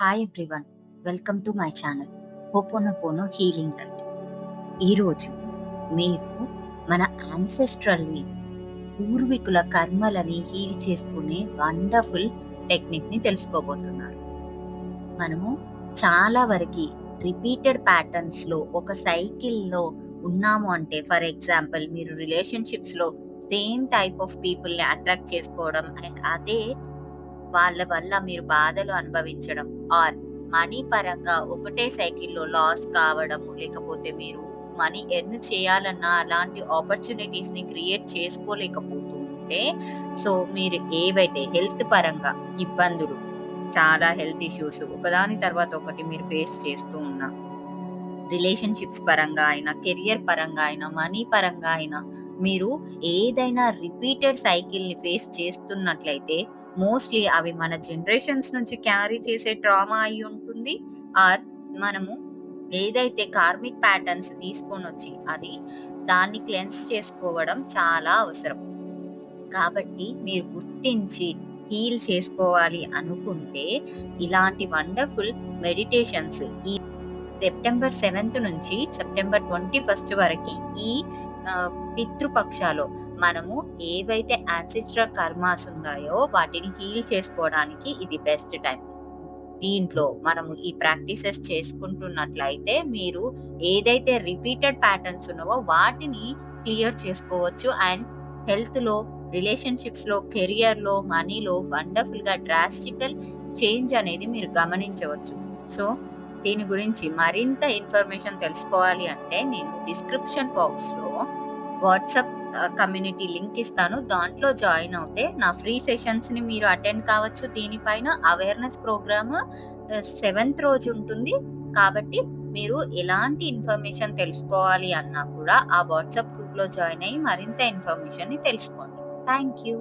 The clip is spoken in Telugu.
Hi everyone, welcome to my channel Ho'oponopono healing light. ఈరోజు మీరు మన యాన్సెస్ట్రల్ని, పూర్వీకుల కర్మలని హీల్ చేసుకునే వండర్ఫుల్ టెక్నిక్ని తెలుసుకోబోతున్నారు. మనము చాలా వరకు రిపీటెడ్ ప్యాటర్న్స్లో ఒక సైకిల్లో ఉన్నాము అంటే, ఫర్ ఎగ్జాంపుల్ మీరు రిలేషన్షిప్స్లో సేమ్ టైప్ ఆఫ్ పీపుల్ని అట్రాక్ట్ చేసుకోవడం అండ్ అదే వాళ్ళ వల్ల మీరు బాధలు అనుభవించడం, ఆర్ మనీ పరంగా ఒకటే సైకిల్లో లాస్ కావడము, లేకపోతే మీరు మనీ ఎర్న్ చేయాలన్నా అలాంటి ఆపర్చునిటీస్ ని క్రియేట్ చేసుకోలేకపోతూ ఉంటే, సో మీరు ఏవైతే హెల్త్ పరంగా ఇబ్బందులు, చాలా హెల్త్ ఇష్యూస్ ఒకదాని తర్వాత ఒకటి మీరు ఫేస్ చేస్తూ ఉన్నా, రిలేషన్షిప్స్ పరంగా అయినా, కెరియర్ పరంగా అయినా, మనీ పరంగా అయినా, మీరు ఏదైనా రిపీటెడ్ సైకిల్ని ఫేస్ చేస్తున్నట్లయితే, మోస్ట్లీ అవి మన జనరేషన్స్ నుంచి క్యారీ చేసే ట్రామా అయి ఉంటుంది. ఆర్ మనము ఏదైతే కార్మిక్ ప్యాటర్న్స్ తీసుకొని వచ్చి అది దాన్ని క్లెన్స్ చేసుకోవడం చాలా అవసరం. కాబట్టి మీరు గుర్తించి హీల్ చేసుకోవాలి అనుకుంటే, ఇలాంటి వండర్ఫుల్ మెడిటేషన్స్ ఈ సెప్టెంబర్ 7th నుంచి సెప్టెంబర్ 21st వరకు ఈ పితృపక్షాలు మనము ఏవైతే యాన్సిస్ట్రల్ కర్మాస్ ఉన్నాయో వాటిని హీల్ చేసుకోవడానికి ఇది బెస్ట్ టైం. దీంట్లో మనము ఈ ప్రాక్టీసెస్ చేసుకుంటున్నట్లయితే మీరు ఏదైతే రిపీటెడ్ ప్యాటర్న్స్ ఉన్నావో వాటిని క్లియర్ చేసుకోవచ్చు. అండ్ హెల్త్లో, రిలేషన్షిప్స్లో, కెరియర్లో, మనీలో వండర్ఫుల్గా డ్రాస్టికల్ చేంజ్ అనేది మీరు గమనించవచ్చు. సో దీని గురించి మరింత ఇన్ఫర్మేషన్ తెలుసుకోవాలి అంటే నేను డిస్క్రిప్షన్ బాక్స్లో వాట్సాప్ కమ్యూనిటీ లింక్ ఇస్తాను. దాంట్లో జాయిన్ అవుతే నా ఫ్రీ సెషన్స్ని మీరు అటెండ్ కావచ్చు. దీనిపైన అవేర్నెస్ ప్రోగ్రామ్ 7th రోజు ఉంటుంది. కాబట్టి మీరు ఎలాంటి ఇన్ఫర్మేషన్ తెలుసుకోవాలి అన్నా కూడా ఆ వాట్సాప్ గ్రూప్లో జాయిన్ అయ్యి మరింత ఇన్ఫర్మేషన్ని తెలుసుకోండి. Thank you.